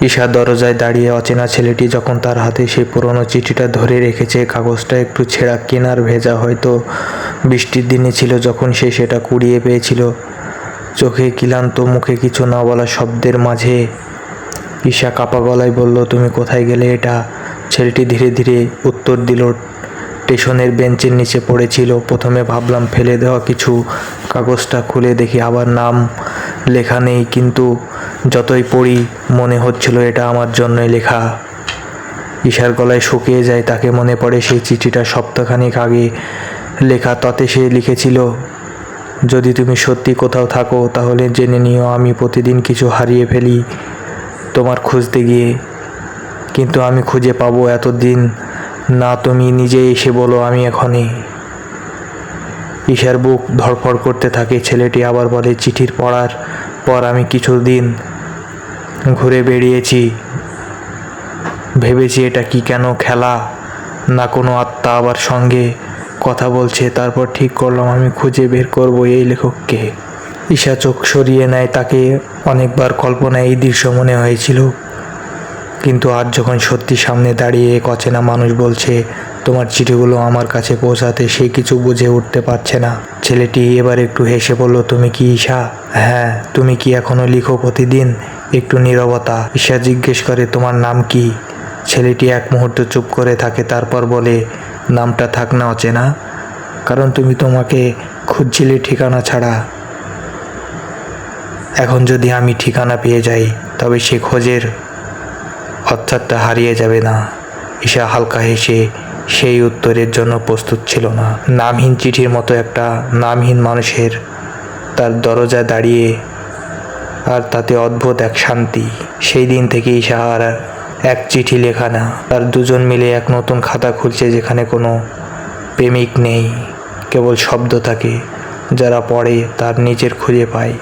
ঈশা দরজায় দাঁড়িয়ে অচেনা ছেলেটি যখন তার হাতে সেই পুরনো চিঠিটা ধরে রেখেছে, কাগজটা একটু ছেঁড়া, কিনার ভেজা, হয়তো বৃষ্টির দিনে ছিল যখন সে সেটা কুড়িয়ে পেয়েছিল। চোখে ক্লান্ত, মুখে কিছু না বলা শব্দের মাঝে ঈশা কাপা গলায় বলল, তুমি কোথায় গেলে এটা? ছেলেটি ধীরে ধীরে উত্তর দিল, স্টেশনের বেঞ্চের নিচে পড়েছিল। প্রথমে ভাবলাম ফেলে দেওয়া কিছু, কাগজটা খুলে দেখি আবার নাম লেখা নেই, কিন্তু যতই পড়ি মনে হচ্ছিল এটা আমার জন্যই লেখা। ঈশার গলায় শুকিয়ে যায়, তাকে মনে পড়ে সেই চিঠিটা সপ্তাহখানেক আগে লেখা। তাতে সে লিখেছিল, যদি তুমি সত্যি কোথাও থাকো তাহলে জেনে নিও আমি প্রতিদিন কিছু হারিয়ে ফেলি তোমার খুঁজতে গিয়ে, কিন্তু আমি খুঁজে পাবো এতদিন না, তুমি নিজেই এসে বলো আমি এখনই। ঈশার বুক ধড়ফড় করতে থাকে। ছেলেটি আবার বলে, চিঠির পড়ার পর আমি কিছুদিন ঘুরে বেরিয়েছি, ভেবেছি এটা কি, কেন খেলা না কোনো আত্মা আবার সঙ্গে কথা বলছে। তারপর ঠিক করলাম আমি খুঁজে বের করব এই লেখককে। ঈশা চোখ সরিয়ে নেয়। তাকে অনেকবার কল্পনায় এই দৃশ্য মনে হয়েছিল, কিন্তু আজ যখন সত্যি সামনে দাঁড়িয়ে এক অচেনা মানুষ বলছে তোমার চিঠিগুলো আমার কাছে পৌঁছাতে, সে কিছু বুঝে উঠতে পারছে না। ছেলেটি এবার একটু হেসে বলল, তুমি কি ঈশা? হ্যাঁ। তুমি কি এখনো লিখো প্রতিদিন? একটু নীরবতা। ঈশা জিজ্ঞেস করে, তোমার নাম কি? ছেলেটি এক মুহূর্ত চুপ করে থাকে, তারপর বলে, নামটা থাক না অচেনা, কারণ তুমি তোমাকে খুঁজছিলে ঠিকানা ছাড়া। এখন যদি আমি ঠিকানা পেয়ে যাই তবে সে খোঁজের অর্থাৎটা হারিয়ে যাবে না। ঈশা হালকা হেসে সেই উত্তরের জন্য প্রস্তুত ছিল না। নামহীন চিঠির মতো একটা নামহীন মানুষের তার দরজায় দাঁড়িয়ে, আর তাতে অদ্ভুত এক শান্তি। সেই দিন থেকে ঈশা আর এক চিঠি লেখা না, তার দুজন মিলে এক নতুন খাতা খুলছে, যেখানে কোনো প্রেমিক নেই, কেবল শব্দ থাকে, যারা পড়ে তার নিজের খুঁজে পায়।